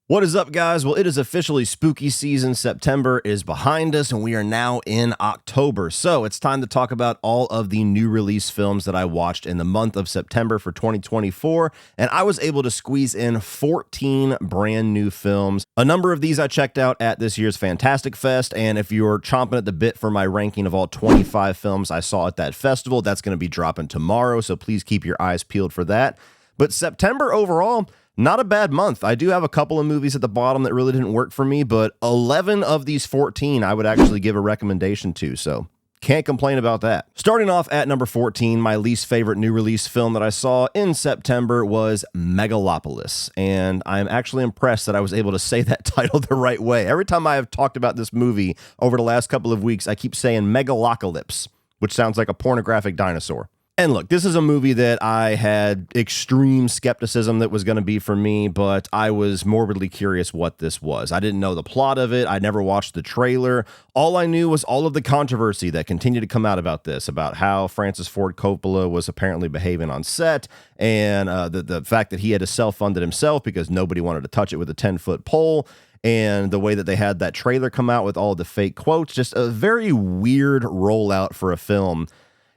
What is up, guys? Well, it is officially spooky season. September is behind us, and we are now in October. So it's time to talk about all of the new release films that I watched in the month of September for 2024. And I was able to squeeze in 14 brand new films. A number of these I checked out at this year's Fantastic Fest. And if you're chomping at the bit for my ranking of all 25 films I saw at that festival, that's going to be dropping tomorrow. So please keep your eyes peeled for that. But September overall, not a bad month. I do have a couple of movies at the bottom that really didn't work for me, but 11 of these 14 I would actually give a recommendation to, so can't complain about that. Starting off at number 14, my least favorite new release film that I saw in September was Megalopolis, and I'm actually impressed that I was able to say that title the right way. Every time I have talked about this movie over the last couple of weeks, I keep saying Megalopolis, which sounds like a pornographic dinosaur. And look, this is a movie that I had extreme skepticism that was going to be for me, but I was morbidly curious what this was. I didn't know the plot of it. I never watched the trailer. All I knew was all of the controversy that continued to come out about this, about how Francis Ford Coppola was apparently behaving on set, and the fact that he had to self-fund it himself because nobody wanted to touch it with a 10-foot pole. And the way that they had that trailer come out with all of the fake quotes, just a very weird rollout for a film.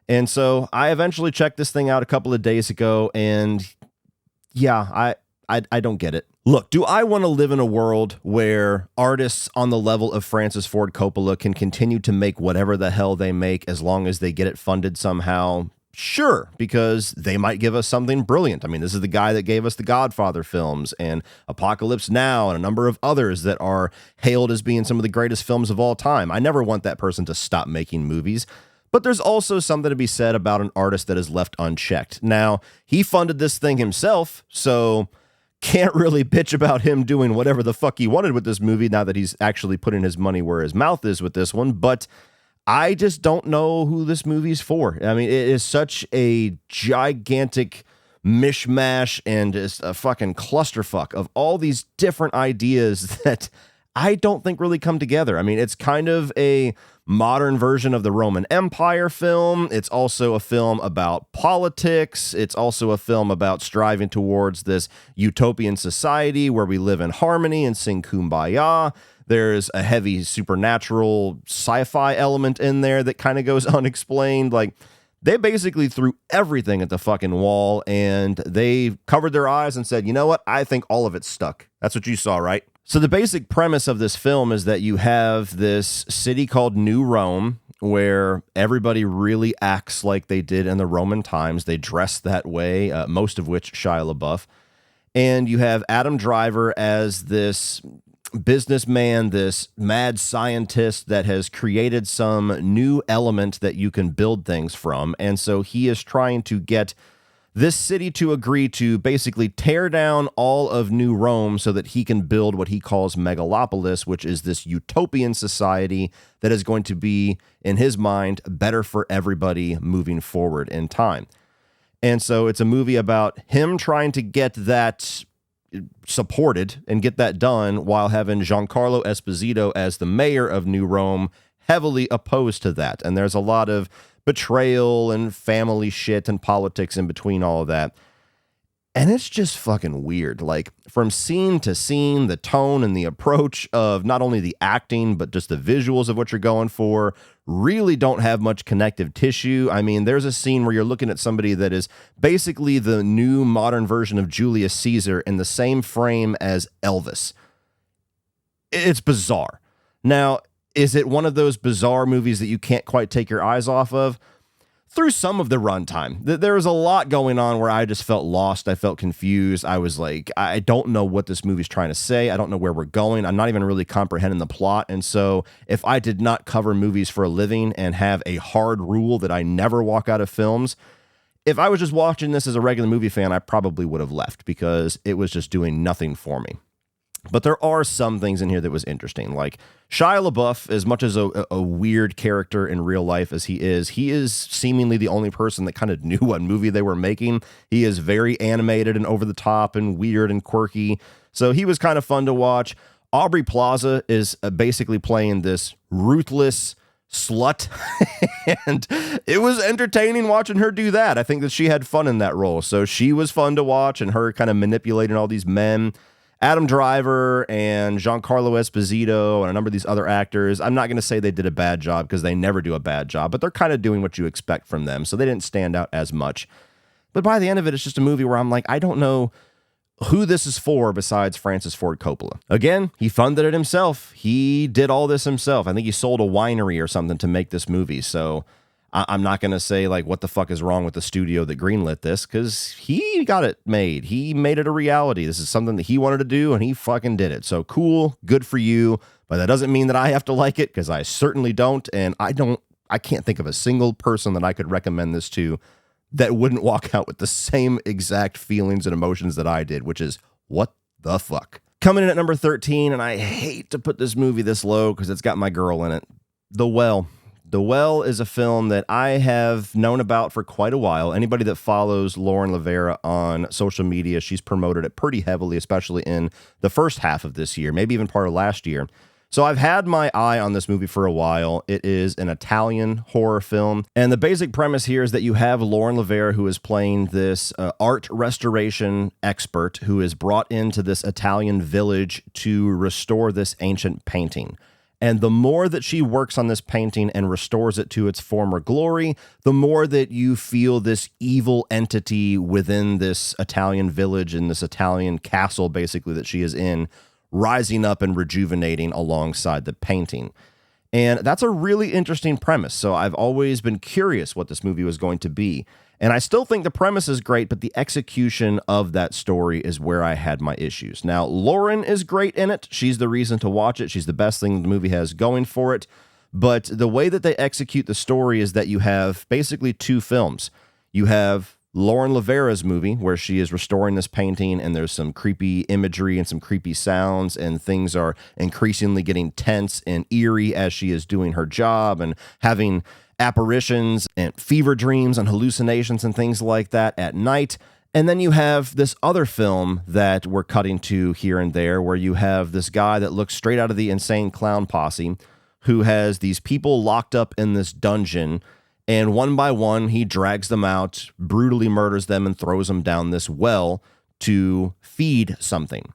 And so I eventually checked this thing out a couple of days ago, and yeah, I don't get it. Look, do I want to live in a world where artists on the level of Francis Ford Coppola can continue to make whatever the hell they make as long as they get it funded somehow? Sure, because they might give us something brilliant. I mean, this is the guy that gave us the Godfather films and Apocalypse Now and a number of others that are hailed as being some of the greatest films of all time. I never want that person to stop making movies. But there's also something to be said about an artist that is left unchecked. Now, he funded this thing himself, so can't really bitch about him doing whatever the fuck he wanted with this movie now that he's actually putting his money where his mouth is with this one. But I just don't know who this movie's for. I mean, it is such a gigantic mishmash and just a fucking clusterfuck of all these different ideas that I don't think really come together. I mean, it's kind of a modern version of the Roman Empire film. It's also a film about politics. It's also a film about striving towards this utopian society where we live in harmony and sing Kumbaya. There's a heavy supernatural sci-fi element in there that kind of goes unexplained. Like, they basically threw everything at the fucking wall, and they covered their eyes and said, you know what? I think all of it stuck. That's what you saw, right? So the basic premise of this film is that you have this city called New Rome where everybody really acts like they did in the Roman times. They dress that way, most of which Shia LaBeouf. And you have Adam Driver as this businessman, this mad scientist that has created some new element that you can build things from. And so he is trying to get this city to agree to basically tear down all of New Rome so that he can build what he calls Megalopolis, which is this utopian society that is going to be, in his mind, better for everybody moving forward in time. And so it's a movie about him trying to get that supported and get that done while having Giancarlo Esposito as the mayor of New Rome heavily opposed to that. And there's a lot of betrayal and family shit and politics in between all of that. And it's just fucking weird. Like, from scene to scene, the tone and the approach of not only the acting, but just the visuals of what you're going for really don't have much connective tissue. I mean, there's a scene where you're looking at somebody that is basically the new modern version of Julius Caesar in the same frame as Elvis. It's bizarre. Now, is it one of those bizarre movies that you can't quite take your eyes off of? Through some of the runtime, there was a lot going on where I just felt lost. I felt confused. I was like, I don't know what this movie's trying to say. I don't know where we're going. I'm not even really comprehending the plot. And so if I did not cover movies for a living and have a hard rule that I never walk out of films, if I was just watching this as a regular movie fan, I probably would have left because it was just doing nothing for me. But there are some things in here that was interesting. Like Shia LaBeouf, as much as a weird character in real life as he is seemingly the only person that kind of knew what movie they were making. He is very animated and over the top and weird and quirky. So he was kind of fun to watch. Aubrey Plaza is basically playing this ruthless slut. And it was entertaining watching her do that. I think that she had fun in that role. So she was fun to watch, and her kind of manipulating all these men. Adam Driver and Giancarlo Esposito and a number of these other actors, I'm not going to say they did a bad job because they never do a bad job, but they're kind of doing what you expect from them. So they didn't stand out as much. But by the end of it, it's just a movie where I'm like, I don't know who this is for besides Francis Ford Coppola. Again, he funded it himself. He did all this himself. I think he sold a winery or something to make this movie. So I'm not going to say like what the fuck is wrong with the studio that greenlit this, because he got it made. He made it a reality. This is something that he wanted to do and he fucking did it. So cool, good for you. But that doesn't mean that I have to like it, because I certainly don't. And I can't think of a single person that I could recommend this to that wouldn't walk out with the same exact feelings and emotions that I did, which is, what the fuck? Coming in at number 13, and I hate to put this movie this low because it's got my girl in it, The Well. The Well is a film that I have known about for quite a while. Anybody that follows Lauren Levera on social media, she's promoted it pretty heavily, especially in the first half of this year, maybe even part of last year. So I've had my eye on this movie for a while. It is an Italian horror film. And the basic premise here is that you have Lauren Levera, who is playing this art restoration expert who is brought into this Italian village to restore this ancient painting. And the more that she works on this painting and restores it to its former glory, the more that you feel this evil entity within this Italian village and this Italian castle, basically, that she is in, rising up and rejuvenating alongside the painting. And that's a really interesting premise. So I've always been curious what this movie was going to be. And I still think the premise is great, but the execution of that story is where I had my issues. Now, Lauren is great in it. She's the reason to watch it. She's the best thing the movie has going for it. But the way that they execute the story is that you have basically two films. You have Lauren Levera's movie, where she is restoring this painting, and there's some creepy imagery and some creepy sounds, and things are increasingly getting tense and eerie as she is doing her job and having apparitions and fever dreams and hallucinations and things like that at night. And then you have this other film that we're cutting to here and there, where you have this guy that looks straight out of the Insane Clown Posse, who has these people locked up in this dungeon. And one by one, he drags them out, brutally murders them, and throws them down this well to feed something.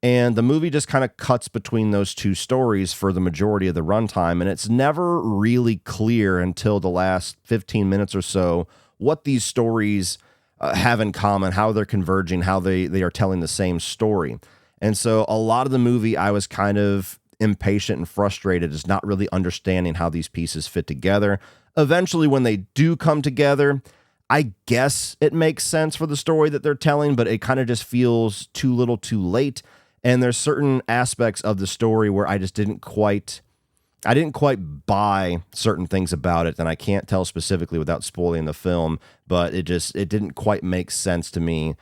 And the movie just kind of cuts between those two stories for the majority of the runtime. And it's never really clear until the last 15 minutes or so what these stories have in common, how they're converging, how they are telling the same story. And so a lot of the movie, I was kind of impatient and frustrated, is not really understanding how these pieces fit together. Eventually, when they do come together, I guess it makes sense for the story that they're telling, but it kind of just feels too little too late. And there's certain aspects of the story where I just didn't quite buy certain things about it. And I can't tell specifically without spoiling the film, but it didn't quite make sense to me,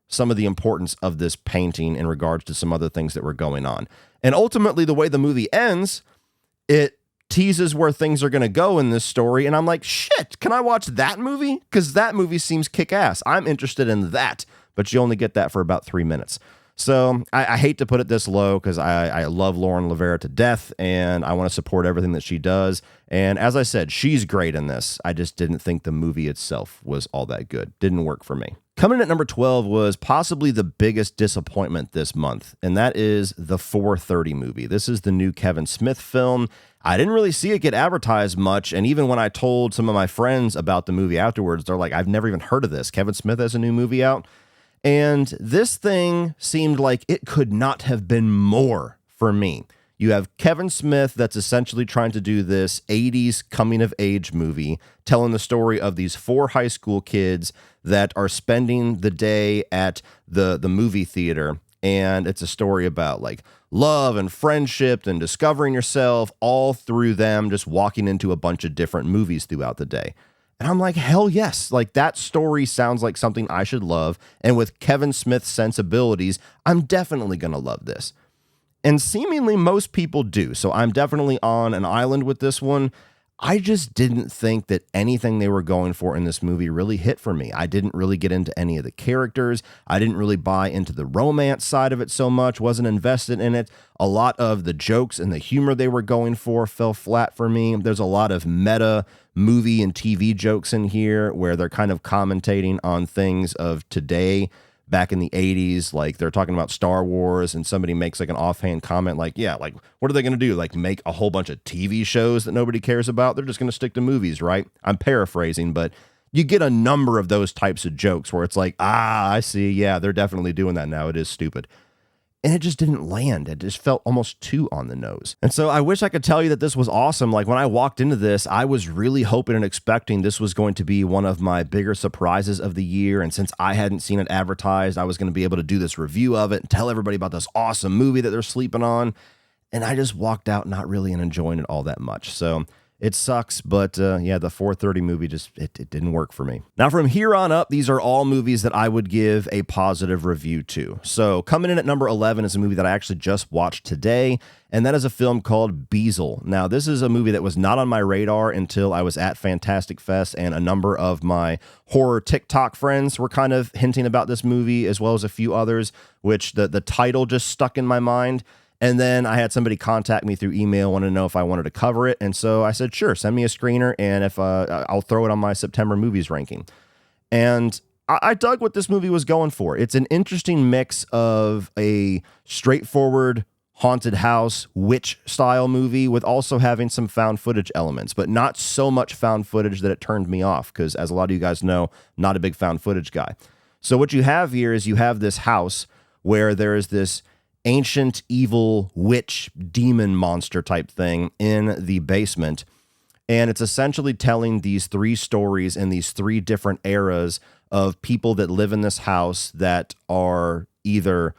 some of the importance of this painting in regards to some other things that were going on. And ultimately, the way the movie ends, it teases where things are going to go in this story. And I'm like, shit, can I watch that movie? Because that movie seems kick-ass. I'm interested in that. But you only get that for about 3 minutes. So I hate to put it this low, because I love Lauren Levera to death, and I want to support everything that she does. And as I said, she's great in this. I just didn't think the movie itself was all that good. Didn't work for me. Coming in at number 12 was possibly the biggest disappointment this month, and that is the 4:30 movie. This is the new Kevin Smith film. I didn't really see it get advertised much, and even when I told some of my friends about the movie afterwards, they're like, I've never even heard of this. Kevin Smith has a new movie out. And this thing seemed like it could not have been more for me. You have Kevin Smith that's essentially trying to do this 80s coming-of-age movie, telling the story of these 4 high school kids that are spending the day at the movie theater. And it's a story about like love and friendship and discovering yourself, all through them just walking into a bunch of different movies throughout the day. And I'm like, hell yes. Like, that story sounds like something I should love. And with Kevin Smith's sensibilities, I'm definitely going to love this. And seemingly most people do. So I'm definitely on an island with this one. I just didn't think that anything they were going for in this movie really hit for me. I didn't really get into any of the characters. I didn't really buy into the romance side of it so much, wasn't invested in it. A lot of the jokes and the humor they were going for fell flat for me. There's a lot of meta movie and TV jokes in here where they're kind of commentating on things of today back in the 80s. Like they're talking about Star Wars and somebody makes like an offhand comment like, yeah, like what are they going to do? Like make a whole bunch of TV shows that nobody cares about? They're just going to stick to movies, right? I'm paraphrasing, but you get a number of those types of jokes where it's like, I see. Yeah, they're definitely doing that now. It is stupid. And it just didn't land. It just felt almost too on the nose. And so I wish I could tell you that this was awesome. Like when I walked into this, I was really hoping and expecting this was going to be one of my bigger surprises of the year. And since I hadn't seen it advertised, I was going to be able to do this review of it and tell everybody about this awesome movie that they're sleeping on. And I just walked out not really enjoying it all that much. So it sucks, but yeah, the 4:30 movie just, it didn't work for me. Now, from here on up, these are all movies that I would give a positive review to. So coming in at number 11 is a movie that I actually just watched today, and that is a film called Beezel. Now, this is a movie that was not on my radar until I was at Fantastic Fest, and a number of my horror TikTok friends were kind of hinting about this movie, as well as a few others, which the title just stuck in my mind. And then I had somebody contact me through email, wanted to know if I wanted to cover it. And so I said, sure, send me a screener, and if I'll throw it on my September movies ranking. And I dug what this movie was going for. It's an interesting mix of a straightforward haunted house witch style movie with also having some found footage elements, but not so much found footage that it turned me off, because as a lot of you guys know, not a big found footage guy. So what you have here is you have this house where there is this ancient evil witch demon monster type thing in the basement, and it's essentially telling these three stories in these three different eras of people that live in this house that are either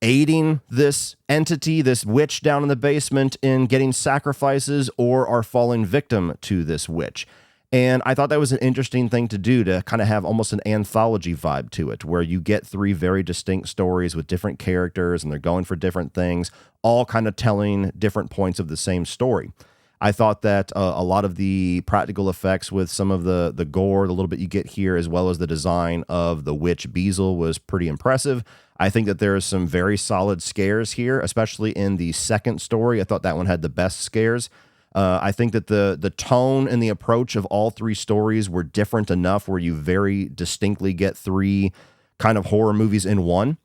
aiding this entity, this witch down in the basement, in getting sacrifices, or are falling victim to this witch. And I thought that was an interesting thing to do, to kind of have almost an anthology vibe to it, where you get three very distinct stories with different characters, and they're going for different things, all kind of telling different points of the same story. I thought that a lot of the practical effects with some of the gore, the little bit you get here, as well as the design of the witch Beezel, was pretty impressive. I think that there are some very solid scares here, especially in the second story. I thought that one had the best scares. I think that the tone and the approach of all three stories were different enough where you very distinctly get three kind of horror movies in one.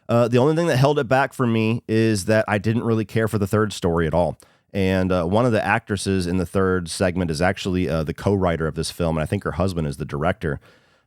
The only thing that held it back for me is that I didn't really care for the third story at all. And one of the actresses in the third segment is actually the co-writer of this film, and I think her husband is the director.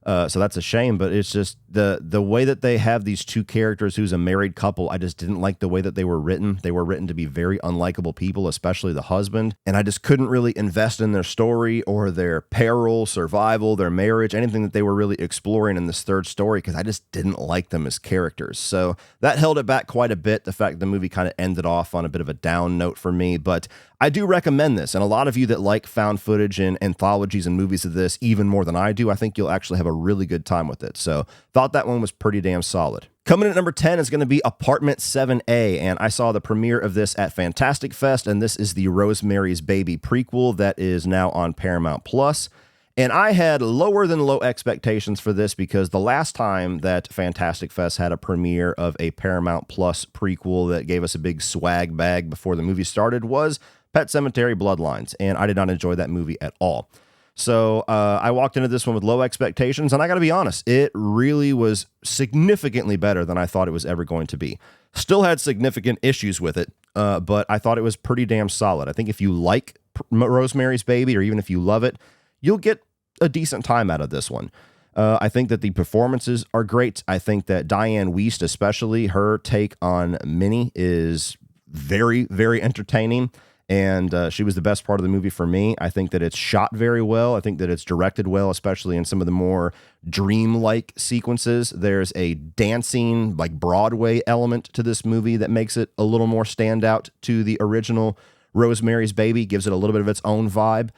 So that's a shame, but it's just the way that they have these two characters who's a married couple. I just didn't like the way that they were written. They were written to be very unlikable people, especially the husband. And I just couldn't really invest in their story or their peril, survival, their marriage, anything that they were really exploring in this third story, because I just didn't like them as characters. So that held it back quite a bit. The fact that the movie kind of ended off on a bit of a down note for me, but I do recommend this, and a lot of you that like found footage and anthologies and movies of this even more than I do, I think you'll actually have a really good time with it. So thought that one was pretty damn solid. Coming in at number 10 is going to be Apartment 7A, and I saw the premiere of this at Fantastic Fest, and this is the Rosemary's Baby prequel that is now on Paramount Plus. And I had lower than low expectations for this, because the last time that Fantastic Fest had a premiere of a Paramount Plus prequel that gave us a big swag bag before the movie started was Pet Sematary Bloodlines, and I did not enjoy that movie at all. So I walked into this one with low expectations, and I got to be honest, it really was significantly better than I thought it was ever going to be. Still had significant issues with it, but I thought it was pretty damn solid. I think if you like Rosemary's Baby, or even if you love it, you'll get a decent time out of this one. I think that the performances are great. I think that Diane Wiest, especially, her take on Minnie is very, very entertaining. And she was the best part of the movie for me. I think that it's shot very well. I think that it's directed well, especially in some of the more dream-like sequences. There's a dancing, like Broadway element to this movie that makes it a little more standout to the original Rosemary's Baby, gives it a little bit of its own vibe.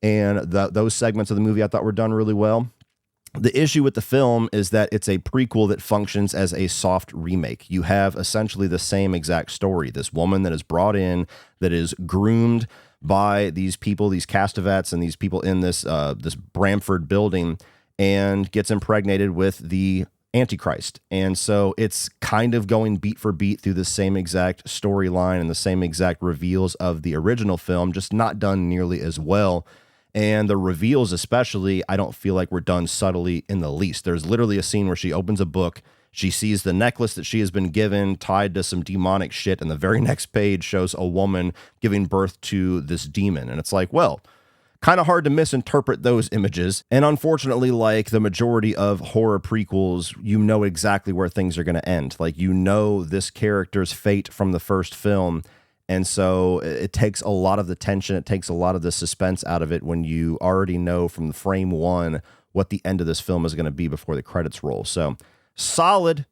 And those segments of the movie I thought were done really well. The issue with the film is that it's a prequel that functions as a soft remake. You have essentially the same exact story. This woman that is brought in, that is groomed by these people, these Castevets, and these people in this this Bramford building, and gets impregnated with the Antichrist. And so it's kind of going beat for beat through the same exact storyline and the same exact reveals of the original film, just not done nearly as well. And the reveals especially, I don't feel like were done subtly in the least. There's literally a scene where she opens a book, she sees the necklace that she has been given tied to some demonic shit, and the very next page shows a woman giving birth to this demon. And it's like, well, kind of hard to misinterpret those images. And unfortunately, like the majority of horror prequels, you know exactly where things are going to end. Like, you know this character's fate from the first film. And so it takes a lot of the tension, it takes a lot of the suspense out of it when you already know from the frame one what the end of this film is going to be before the credits roll. So solid.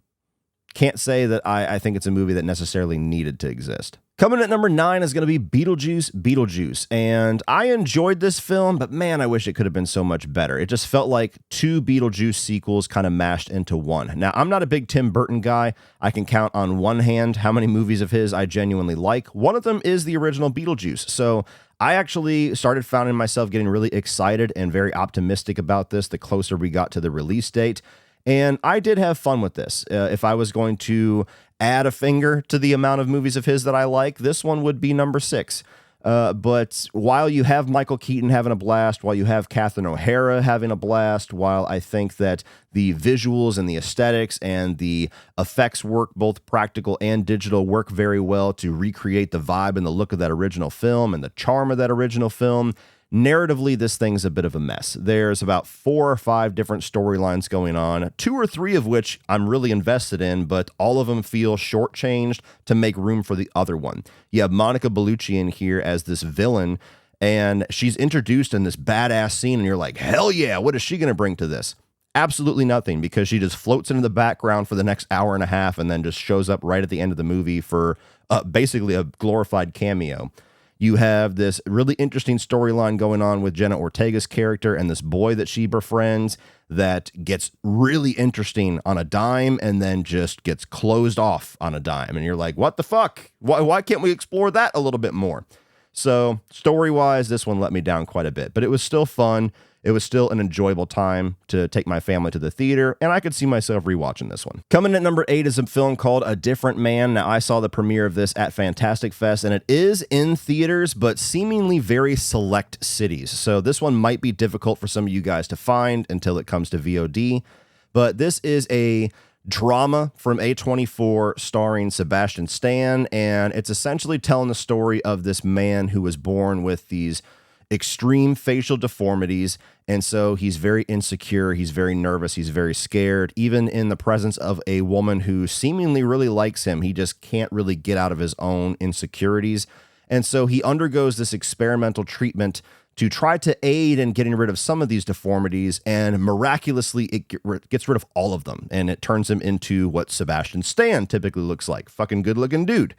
Can't say that I think it's a movie that necessarily needed to exist. Coming at number 9 is going to be Beetlejuice Beetlejuice. And I enjoyed this film, but man, I wish it could have been so much better. It just felt like 2 Beetlejuice sequels kind of mashed into one. Now, I'm not a big Tim Burton guy. I can count on one hand how many movies of his I genuinely like. One of them is the original Beetlejuice. So I actually started finding myself getting really excited and very optimistic about this the closer we got to the release date. And I did have fun with this. If I was going to add a finger to the amount of movies of his that I like, this one would be number 6. But while you have Michael Keaton having a blast, while you have Catherine O'Hara having a blast, while I think that the visuals and the aesthetics and the effects work, both practical and digital, work very well to recreate the vibe and the look of that original film and the charm of that original film, narratively, this thing's a bit of a mess. There's about 4 or 5 different storylines going on, 2 or 3 of which I'm really invested in, but all of them feel shortchanged to make room for the other one. You have Monica Bellucci in here as this villain, and she's introduced in this badass scene, and you're like, hell yeah, what is she going to bring to this? Absolutely nothing, because she just floats into the background for the next hour and a half and then just shows up right at the end of the movie for basically a glorified cameo. You have this really interesting storyline going on with Jenna Ortega's character and this boy that she befriends that gets really interesting on a dime and then just gets closed off on a dime. And you're like, what the fuck? Why can't we explore that a little bit more? So story-wise, this one let me down quite a bit, but it was still fun. It was still an enjoyable time to take my family to the theater, and I could see myself rewatching this one. Coming at number 8 is a film called A Different Man. Now, I saw the premiere of this at Fantastic Fest, and it is in theaters, but seemingly very select cities. So this one might be difficult for some of you guys to find until it comes to VOD, but this is a drama from A24 starring Sebastian Stan, and it's essentially telling the story of this man who was born with these extreme facial deformities, and so he's very insecure, he's very nervous, he's very scared, even in the presence of a woman who seemingly really likes him. He just can't really get out of his own insecurities, and so he undergoes this experimental treatment to try to aid in getting rid of some of these deformities, and miraculously it gets rid of all of them, and it turns him into what Sebastian Stan typically looks like. Fucking good-looking dude.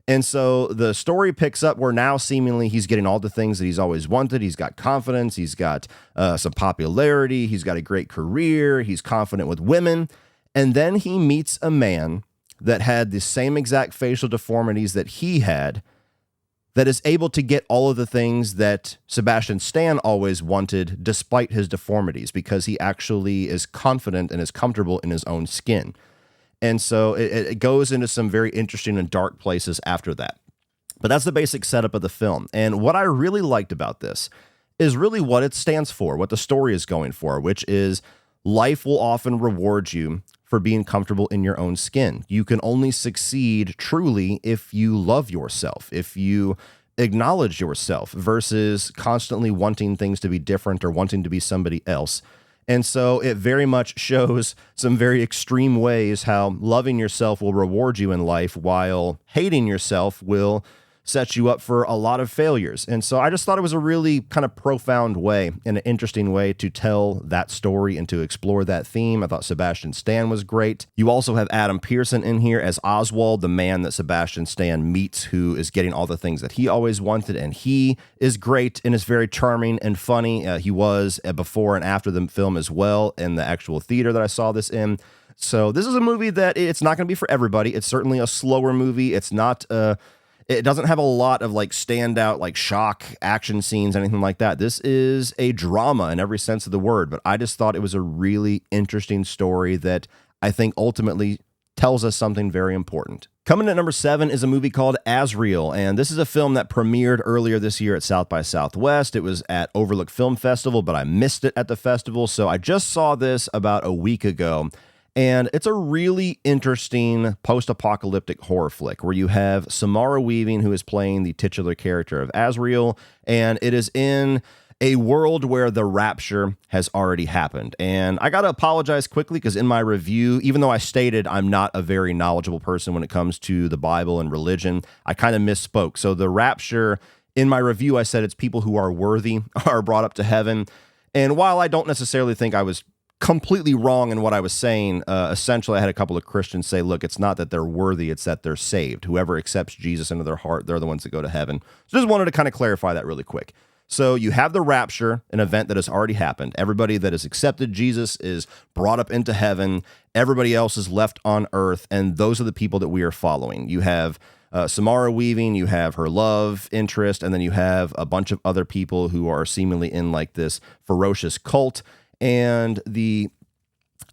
And so the story picks up where now seemingly he's getting all the things that he's always wanted. He's got confidence. He's got some popularity. He's got a great career. He's confident with women. And then he meets a man that had the same exact facial deformities that he had, that is able to get all of the things that Sebastian Stan always wanted despite his deformities, because he actually is confident and is comfortable in his own skin. And so it goes into some very interesting and dark places after that. But that's the basic setup of the film. And what I really liked about this is really what it stands for, what the story is going for, which is life will often reward you for being comfortable in your own skin. You can only succeed truly if you love yourself, if you acknowledge yourself versus constantly wanting things to be different or wanting to be somebody else. And so it very much shows some very extreme ways how loving yourself will reward you in life, while hating yourself will set you up for a lot of failures. And so I just thought it was a really kind of profound way and an interesting way to tell that story and to explore that theme. I thought Sebastian Stan was great. You also have Adam Pearson in here as Oswald, the man that Sebastian Stan meets, who is getting all the things that he always wanted. And he is great and is very charming and funny. He was before and after the film as well in the actual theater that I saw this in. So this is a movie that it's not going to be for everybody. It's certainly a slower movie. It's not it doesn't have a lot of like standout, like shock action scenes, anything like that. This is a drama in every sense of the word, but I just thought it was a really interesting story that I think ultimately tells us something very important. Coming at number 7 is a movie called Azrael, and this is a film that premiered earlier this year at South by Southwest. It was at Overlook Film Festival, but I missed it at the festival, so I just saw this about a week ago. And it's a really interesting post-apocalyptic horror flick where you have Samara Weaving, who is playing the titular character of Azrael, and it is in a world where the rapture has already happened. And I got to apologize quickly because in my review, even though I stated I'm not a very knowledgeable person when it comes to the Bible and religion, I kind of misspoke. So the rapture, in my review, I said it's people who are worthy are brought up to heaven. And while I don't necessarily think I was completely wrong in what I was saying, essentially I had a couple of Christians say, look, it's not that they're worthy, it's that they're saved. Whoever accepts Jesus into their heart, they're the ones that go to heaven. So just wanted to kind of clarify that really quick. So you have the rapture, an event that has already happened. Everybody that has accepted Jesus is brought up into heaven. Everybody else is left on earth, and those are the people that we are following. You have Samara Weaving, you have her love interest, and then you have a bunch of other people who are seemingly in like this ferocious cult. And I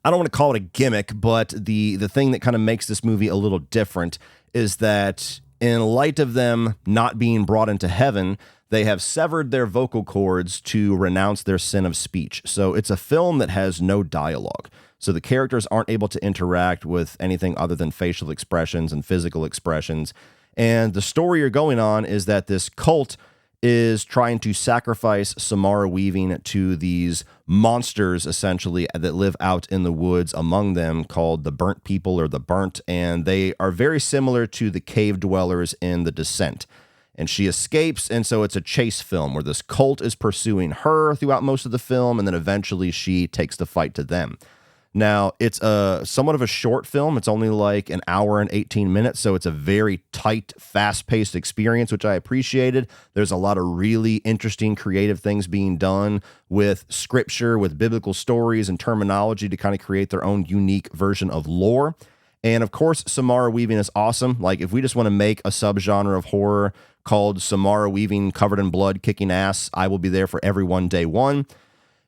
don't want to call it a gimmick, but the thing that kind of makes this movie a little different is that in light of them not being brought into heaven, they have severed their vocal cords to renounce their sin of speech. So it's a film that has no dialogue. So the characters aren't able to interact with anything other than facial expressions and physical expressions. And the story you're going on is that this cult is trying to sacrifice Samara Weaving to these monsters, essentially, that live out in the woods among them, called the Burnt People or the Burnt, and they are very similar to the cave dwellers in The Descent. And she escapes, and so it's a chase film where this cult is pursuing her throughout most of the film, and then eventually she takes the fight to them. Now, it's somewhat of a short film. It's only like an hour and 18 minutes, so it's a very tight, fast-paced experience, which I appreciated. There's a lot of really interesting, creative things being done with scripture, with biblical stories and terminology to kind of create their own unique version of lore. And, of course, Samara Weaving is awesome. Like, if we just want to make a subgenre of horror called Samara Weaving covered in blood, kicking ass, I will be there for everyone day one.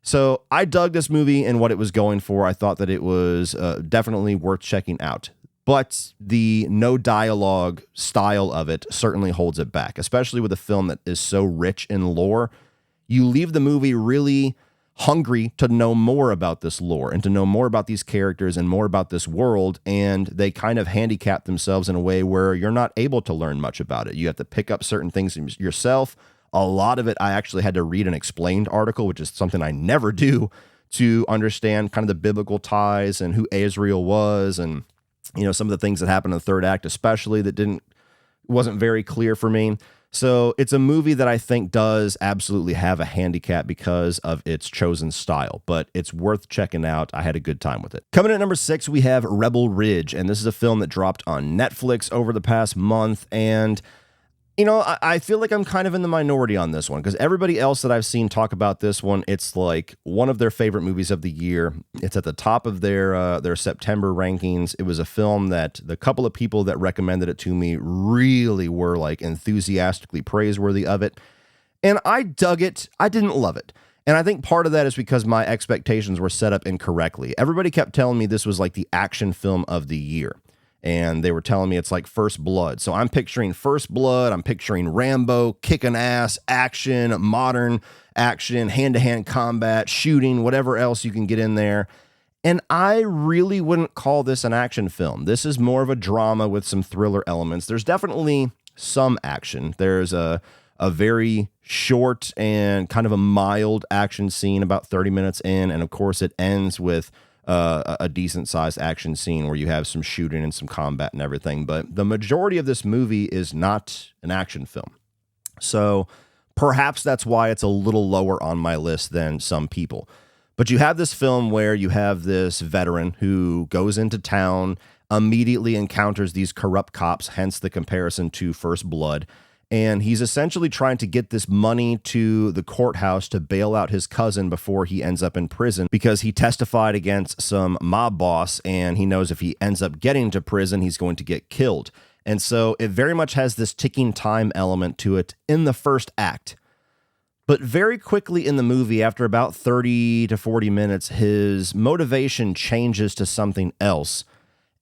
So I dug this movie and what it was going for. I thought that it was definitely worth checking out. But the no dialogue style of it certainly holds it back, especially with a film that is so rich in lore. You leave the movie really hungry to know more about this lore and to know more about these characters and more about this world, and they kind of handicap themselves in a way where you're not able to learn much about it. You have to pick up certain things yourself. A lot of it, I actually had to read an explained article, which is something I never do, to understand kind of the biblical ties and who Azrael was, and some of the things that happened in the third act, especially that wasn't very clear for me. So it's a movie that I think does absolutely have a handicap because of its chosen style, but it's worth checking out. I had a good time with it. Coming in at number 6, we have Rebel Ridge, and this is a film that dropped on Netflix over the past month, and I feel like I'm kind of in the minority on this one because everybody else that I've seen talk about this one, it's like one of their favorite movies of the year. It's at the top of their September rankings. It was a film that the couple of people that recommended it to me really were like enthusiastically praiseworthy of it. And I dug it. I didn't love it. And I think part of that is because my expectations were set up incorrectly. Everybody kept telling me this was like the action film of the year. And they were telling me it's like First Blood. So I'm picturing First Blood, I'm picturing Rambo, kicking ass, action, modern action, hand-to-hand combat, shooting, whatever else you can get in there. And I really wouldn't call this an action film. This is more of a drama with some thriller elements. There's definitely some action. There's a very short and kind of a mild action scene about 30 minutes in. And of course it ends with a decent sized action scene where you have some shooting and some combat and everything. But the majority of this movie is not an action film. So perhaps that's why it's a little lower on my list than some people. But you have this film where you have this veteran who goes into town, immediately encounters these corrupt cops, hence the comparison to First Blood. And he's essentially trying to get this money to the courthouse to bail out his cousin before he ends up in prison because he testified against some mob boss, and he knows if he ends up getting to prison, he's going to get killed. And so it very much has this ticking time element to it in the first act. But very quickly in the movie, after about 30 to 40 minutes, his motivation changes to something else.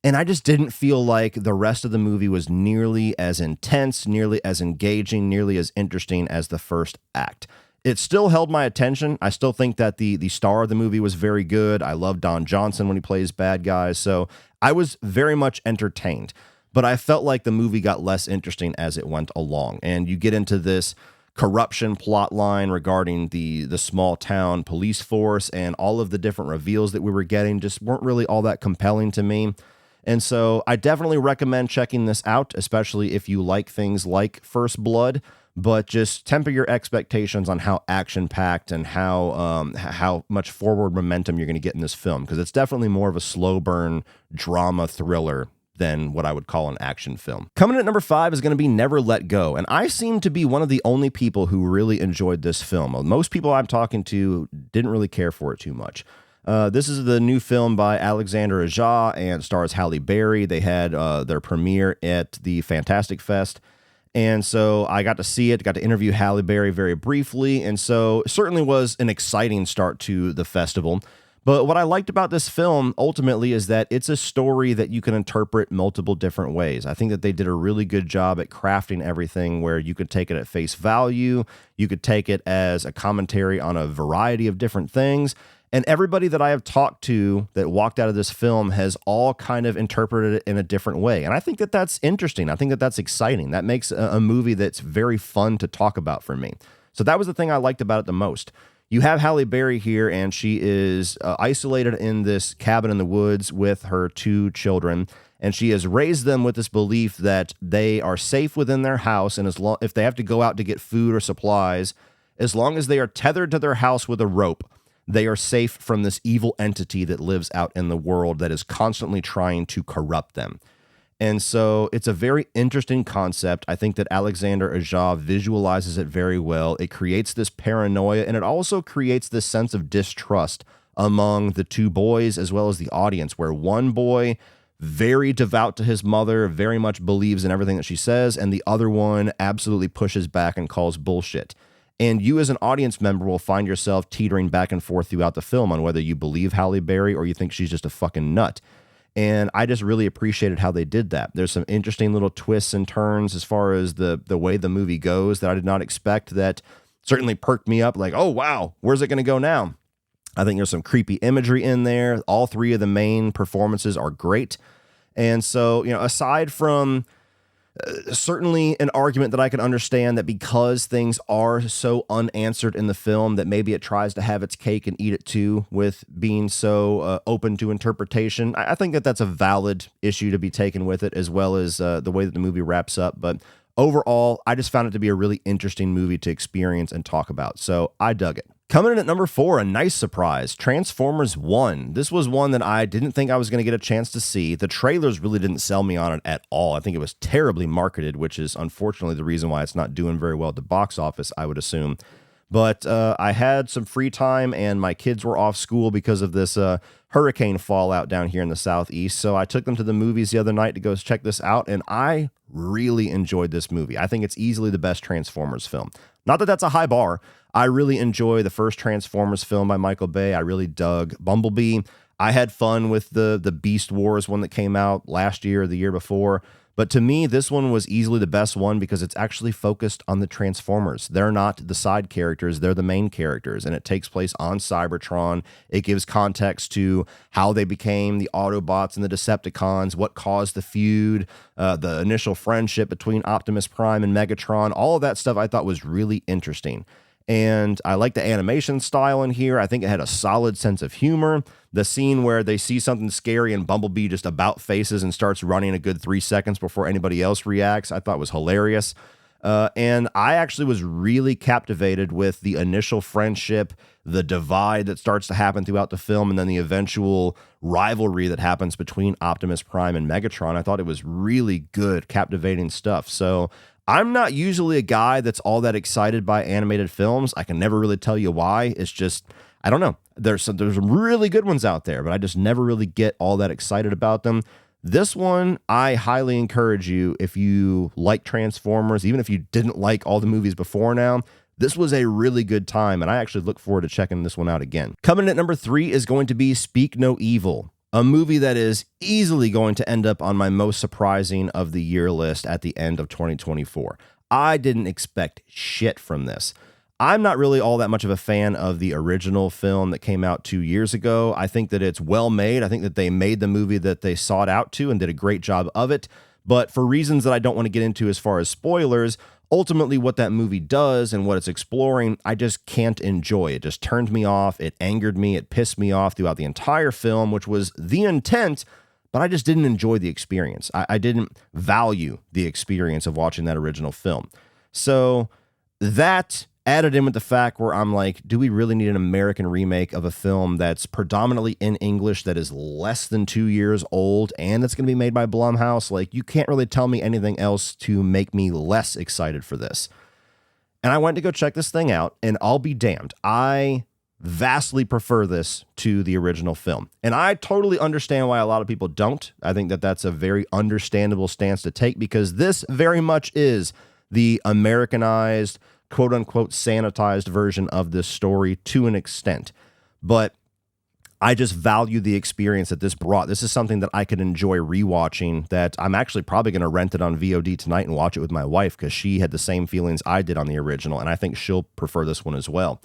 And I just didn't feel like the rest of the movie was nearly as intense, nearly as engaging, nearly as interesting as the first act. It still held my attention. I still think that the star of the movie was very good. I love Don Johnson when he plays bad guys. So I was very much entertained. But I felt like the movie got less interesting as it went along. And you get into this corruption plot line regarding the small town police force, and all of the different reveals that we were getting just weren't really all that compelling to me. And so I definitely recommend checking this out, especially if you like things like First Blood, but just temper your expectations on how action-packed and how much forward momentum you're going to get in this film, because it's definitely more of a slow burn drama thriller than what I would call an action film. Coming in at number 5 is going to be Never Let Go, and I seem to be one of the only people who really enjoyed this film. Most people I'm talking to didn't really care for it too much. This is the new film by Alexander Aja and stars Halle Berry. They had their premiere at the Fantastic Fest, and so I got to see it, got to interview Halle Berry very briefly, and so it certainly was an exciting start to the festival. But what I liked about this film ultimately is that it's a story that you can interpret multiple different ways. I think that they did a really good job at crafting everything where you could take it at face value, you could take it as a commentary on a variety of different things. And everybody that I have talked to that walked out of this film has all kind of interpreted it in a different way. And I think that that's interesting. I think that that's exciting. That makes a movie that's very fun to talk about for me. So that was the thing I liked about it the most. You have Halle Berry here, and she is isolated in this cabin in the woods with her 2 children, and she has raised them with this belief that they are safe within their house, and if they have to go out to get food or supplies, as long as they are tethered to their house with a rope, they are safe from this evil entity that lives out in the world that is constantly trying to corrupt them. And so it's a very interesting concept. I think that Alexander Aja visualizes it very well. It creates this paranoia, and it also creates this sense of distrust among the 2 boys as well as the audience, where one boy, very devout to his mother, very much believes in everything that she says, and the other one absolutely pushes back and calls bullshit. And you as an audience member will find yourself teetering back and forth throughout the film on whether you believe Halle Berry or you think she's just a fucking nut. And I just really appreciated how they did that. There's some interesting little twists and turns as far as the way the movie goes that I did not expect, that certainly perked me up, like, oh, wow, where's it going to go now? I think there's some creepy imagery in there. All 3 of the main performances are great. And so, aside from certainly an argument that I can understand that because things are so unanswered in the film that maybe it tries to have its cake and eat it too with being so open to interpretation. I think that that's a valid issue to be taken with it, as well as the way that the movie wraps up. But overall, I just found it to be a really interesting movie to experience and talk about. So I dug it. Coming in at number 4, a nice surprise, Transformers 1. This was one that I didn't think I was going to get a chance to see. The trailers really didn't sell me on it at all. I think it was terribly marketed, which is unfortunately the reason why it's not doing very well at the box office, I would assume. But I had some free time, and my kids were off school because of this hurricane fallout down here in the Southeast. So I took them to the movies the other night to go check this out, and I really enjoyed this movie. I think it's easily the best Transformers film. Not that that's a high bar. I really enjoy the first Transformers film by Michael Bay. I really dug Bumblebee. I had fun with the Beast Wars one that came out last year or the year before. But to me, this one was easily the best one because it's actually focused on the Transformers. They're not the side characters, they're the main characters, and it takes place on Cybertron. It gives context to how they became the Autobots and the Decepticons, what caused the feud, the initial friendship between Optimus Prime and Megatron. All of that stuff I thought was really interesting. And I like the animation style in here. I think it had a solid sense of humor. The scene where they see something scary and Bumblebee just about faces and starts running a good 3 seconds before anybody else reacts, I thought was hilarious. And I actually was really captivated with the initial friendship, the divide that starts to happen throughout the film, and then the eventual rivalry that happens between Optimus Prime and Megatron. I thought it was really good, captivating stuff. So I'm not usually a guy that's all that excited by animated films. I can never really tell you why. It's just, I don't know. There's some really good ones out there, but I just never really get all that excited about them. This one, I highly encourage you, if you like Transformers, even if you didn't like all the movies before now, this was a really good time, and I actually look forward to checking this one out again. Coming in at number 3 is going to be Speak No Evil. a movie that is easily going to end up on my most surprising of the year list at the end of 2024. I didn't expect shit from this. I'm not really all that much of a fan of the original film that came out 2 years ago. I think that it's well made. I think that they made the movie that they sought out to and did a great job of it. But for reasons that I don't want to get into as far as spoilers, ultimately what that movie does and what it's exploring, I just can't enjoy. It just turned me off. It angered me. It pissed me off throughout the entire film, which was the intent, but I just didn't enjoy the experience. I didn't value the experience of watching that original film. So that added in with the fact where I'm like, do we really need an American remake of a film that's predominantly in English, that is less than 2 years old, and it's going to be made by Blumhouse? Like, you can't really tell me anything else to make me less excited for this. And I went to go check this thing out, and I'll be damned, I vastly prefer this to the original film. And I totally understand why a lot of people don't. I think that that's a very understandable stance to take, because this very much is the Americanized, quote unquote, sanitized version of this story to an extent. But I just value the experience that this brought. This is something that I could enjoy rewatching, that I'm actually probably going to rent it on VOD tonight and watch it with my wife, because she had the same feelings I did on the original, and I think she'll prefer this one as well.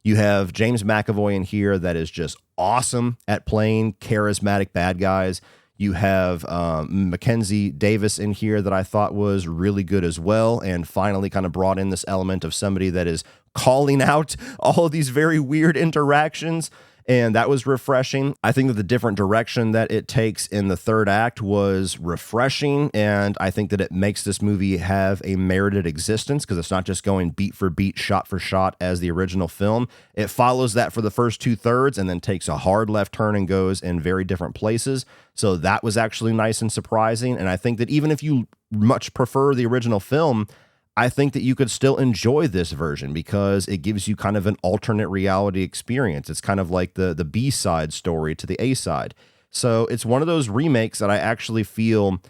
You have James McAvoy in here that is just awesome at playing charismatic bad guys. You have Mackenzie Davis in here that I thought was really good as well, and finally kind of brought in this element of somebody that is calling out all of these very weird interactions, and that was refreshing. I think that the different direction that it takes in the third act was refreshing, and I think that it makes this movie have a merited existence, because it's not just going beat for beat, shot for shot as the original film. It follows that for the first 2/3 and then takes a hard left turn and goes in very different places. So that was actually nice and surprising, and I think that even if you much prefer the original film, I think that you could still enjoy this version, because it gives you kind of an alternate reality experience. It's kind of like the B-side story to the A-side. So it's one of those remakes that I actually feel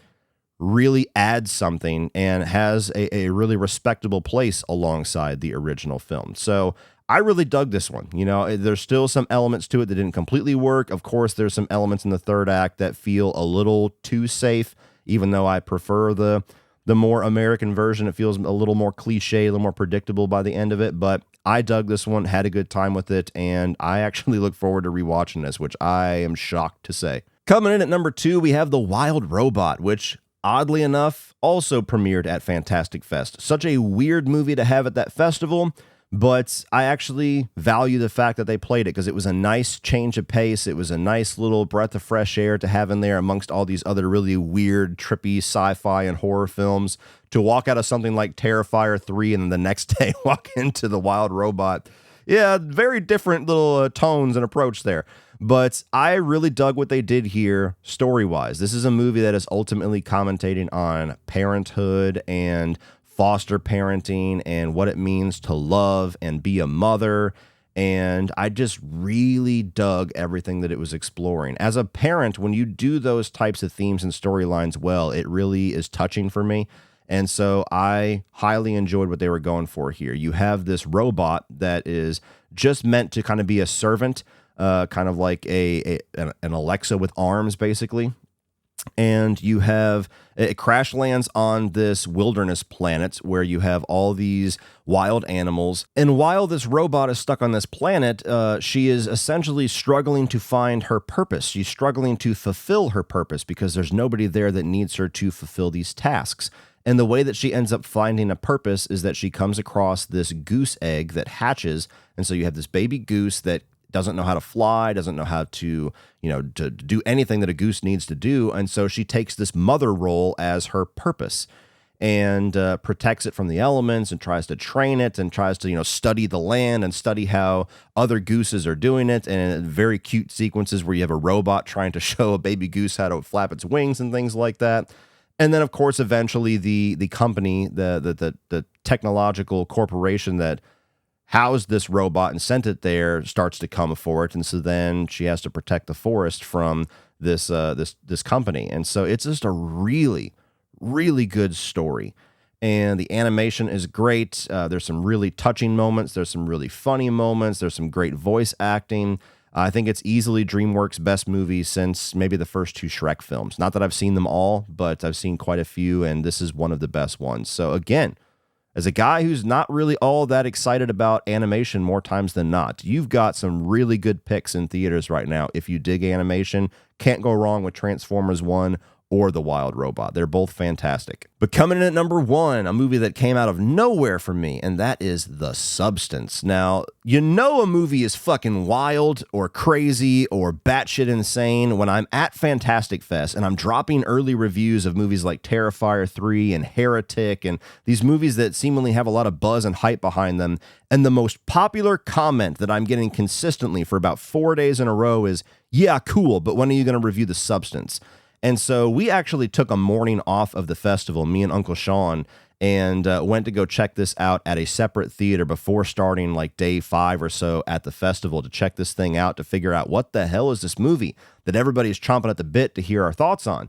really adds something and has a really respectable place alongside the original film. So I really dug this one. You know, there's still some elements to it that didn't completely work. Of course, there's some elements in the third act that feel a little too safe, even though I prefer the more American version. It feels a little more cliche, a little more predictable by the end of it, but I dug this one, had a good time with it, and I actually look forward to rewatching this, which I am shocked to say. Coming in at number 2, we have The Wild Robot, which oddly enough also premiered at Fantastic Fest. Such a weird movie to have at that festival, but I actually value the fact that they played it, because it was a nice change of pace. It was a nice little breath of fresh air to have in there amongst all these other really weird, trippy sci-fi and horror films. To walk out of something like Terrifier 3 and then the next day walk into The Wild Robot. Yeah, very different little tones and approach there. But I really dug what they did here story-wise. This is a movie that is ultimately commentating on parenthood and foster parenting and what it means to love and be a mother. And I just really dug everything that it was exploring. As a parent, when you do those types of themes and storylines well, it really is touching for me. And so I highly enjoyed what they were going for here. You have this robot that is just meant to kind of be a servant, kind of like an Alexa with arms, basically. And you have, it crash lands on this wilderness planet where you have all these wild animals. And while this robot is stuck on this planet, she is essentially struggling to find her purpose. She's struggling to fulfill her purpose because there's nobody there that needs her to fulfill these tasks. And the way that she ends up finding a purpose is that she comes across this goose egg that hatches. And so you have this baby goose that doesn't know how to fly, doesn't know how to, to do anything that a goose needs to do. And so she takes this mother role as her purpose and protects it from the elements and tries to train it and tries to, study the land and study how other gooses are doing it. And very cute sequences where you have a robot trying to show a baby goose how to flap its wings and things like that. And then, of course, eventually the company, the technological corporation that housed this robot and sent it there starts to come for it, and so then she has to protect the forest from this company. And so it's just a really, really good story, and the animation is great. There's some really touching moments. There's some really funny moments. There's some great voice acting. I think it's easily DreamWorks' best movie since maybe the first two Shrek films. Not that I've seen them all, but I've seen quite a few, and this is one of the best ones. So again, as a guy who's not really all that excited about animation more times than not, you've got some really good picks in theaters right now. If you dig animation, can't go wrong with Transformers 1 or The Wild Robot. They're both fantastic. But coming in at number 1, a movie that came out of nowhere for me, and that is The Substance. Now, you know a movie is fucking wild or crazy or batshit insane when I'm at Fantastic Fest and I'm dropping early reviews of movies like Terrifier 3 and Heretic and these movies that seemingly have a lot of buzz and hype behind them. And the most popular comment that I'm getting consistently for about 4 days in a row is, yeah, cool, but when are you going to review The Substance? And so we actually took a morning off of the festival, me and Uncle Sean, and went to go check this out at a separate theater before starting like day 5 or so at the festival to check this thing out, to figure out what the hell is this movie that everybody's chomping at the bit to hear our thoughts on.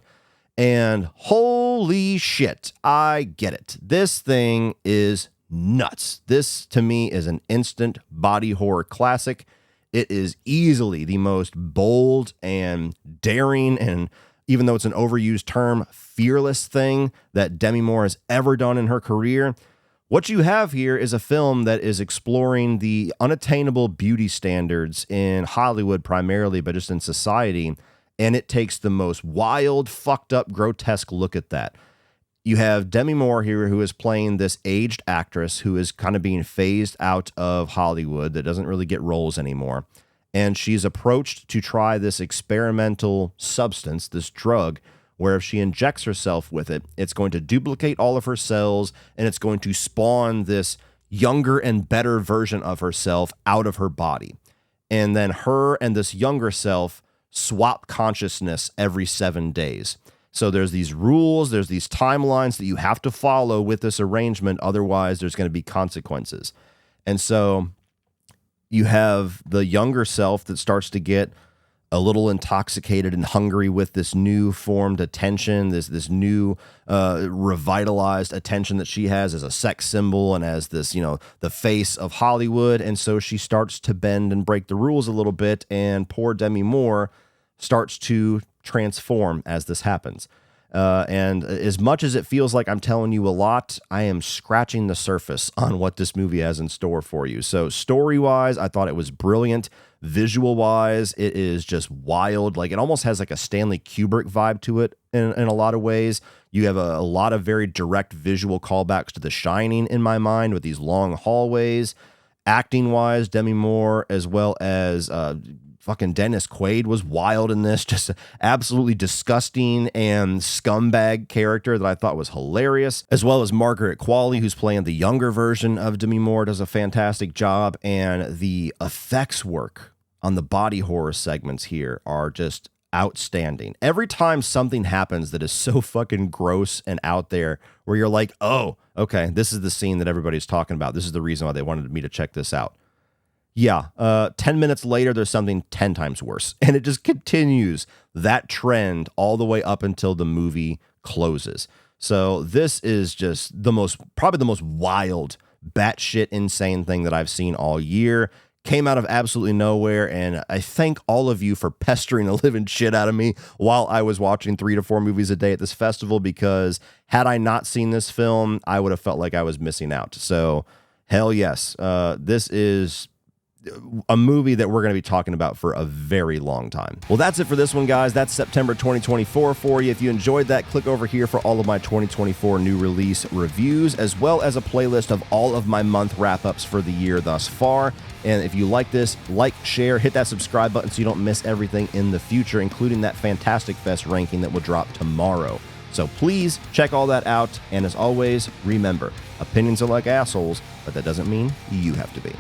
And holy shit, I get it. This thing is nuts. This, to me, is an instant body horror classic. It is easily the most bold and daring and, even though it's an overused term, fearless thing that Demi Moore has ever done in her career. What you have here is a film that is exploring the unattainable beauty standards in Hollywood primarily, but just in society, and it takes the most wild, fucked up, grotesque look at that. You have Demi Moore here, who is playing this aged actress who is kind of being phased out of Hollywood, that doesn't really get roles anymore. And she's approached to try this experimental substance, this drug, where if she injects herself with it, it's going to duplicate all of her cells, and it's going to spawn this younger and better version of herself out of her body. And then her and this younger self swap consciousness every 7 days. So there's these rules, there's these timelines that you have to follow with this arrangement, otherwise there's going to be consequences. And so you have the younger self that starts to get a little intoxicated and hungry with this new formed attention, this new revitalized attention that she has as a sex symbol and as this, the face of Hollywood. And so she starts to bend and break the rules a little bit, and poor Demi Moore starts to transform as this happens. And as much as it feels like I'm telling you a lot, I am scratching the surface on what this movie has in store for you. So story-wise, I thought it was brilliant. Visual-wise, it is just wild. Like, it almost has like a Stanley Kubrick vibe to it in a lot of ways. You have a lot of very direct visual callbacks to The Shining in my mind, with these long hallways. Acting-wise, Demi Moore, as well as fucking Dennis Quaid, was wild in this. Just absolutely disgusting and scumbag character that I thought was hilarious, as well as Margaret Qualley, who's playing the younger version of Demi Moore, does a fantastic job. And the effects work on the body horror segments here are just outstanding. Every time something happens that is so fucking gross and out there, where you're like, oh, okay, this is the scene that everybody's talking about. This is the reason why they wanted me to check this out. Yeah, 10 minutes later, there's something 10 times worse. And it just continues that trend all the way up until the movie closes. So this is just probably the most wild, batshit insane thing that I've seen all year. Came out of absolutely nowhere, and I thank all of you for pestering the living shit out of me while I was watching 3 to 4 movies a day at this festival, because had I not seen this film, I would have felt like I was missing out. So hell yes, this is a movie that we're going to be talking about for a very long time. Well, that's it for this one, guys. That's September 2024 for you. If you enjoyed that, click over here for all of my 2024 new release reviews, as well as a playlist of all of my month wrap-ups for the year thus far. And if you like this, like, share, hit that subscribe button so you don't miss everything in the future, including that Fantastic Fest ranking that will drop tomorrow. So please check all that out. And as always, remember, opinions are like assholes, but that doesn't mean you have to be.